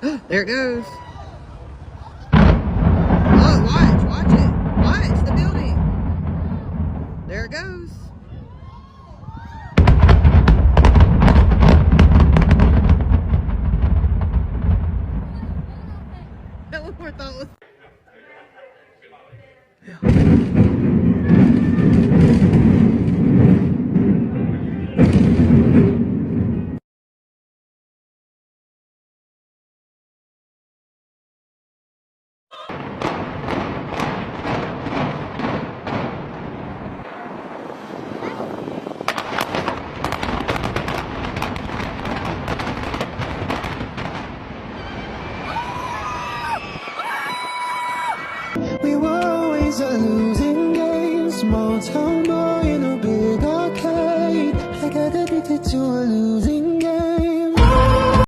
There it goes. Look, watch it. Watch the building. There it goes. That one more thought was. We were always a losing game. Small town boy in a big arcade. I got addicted to a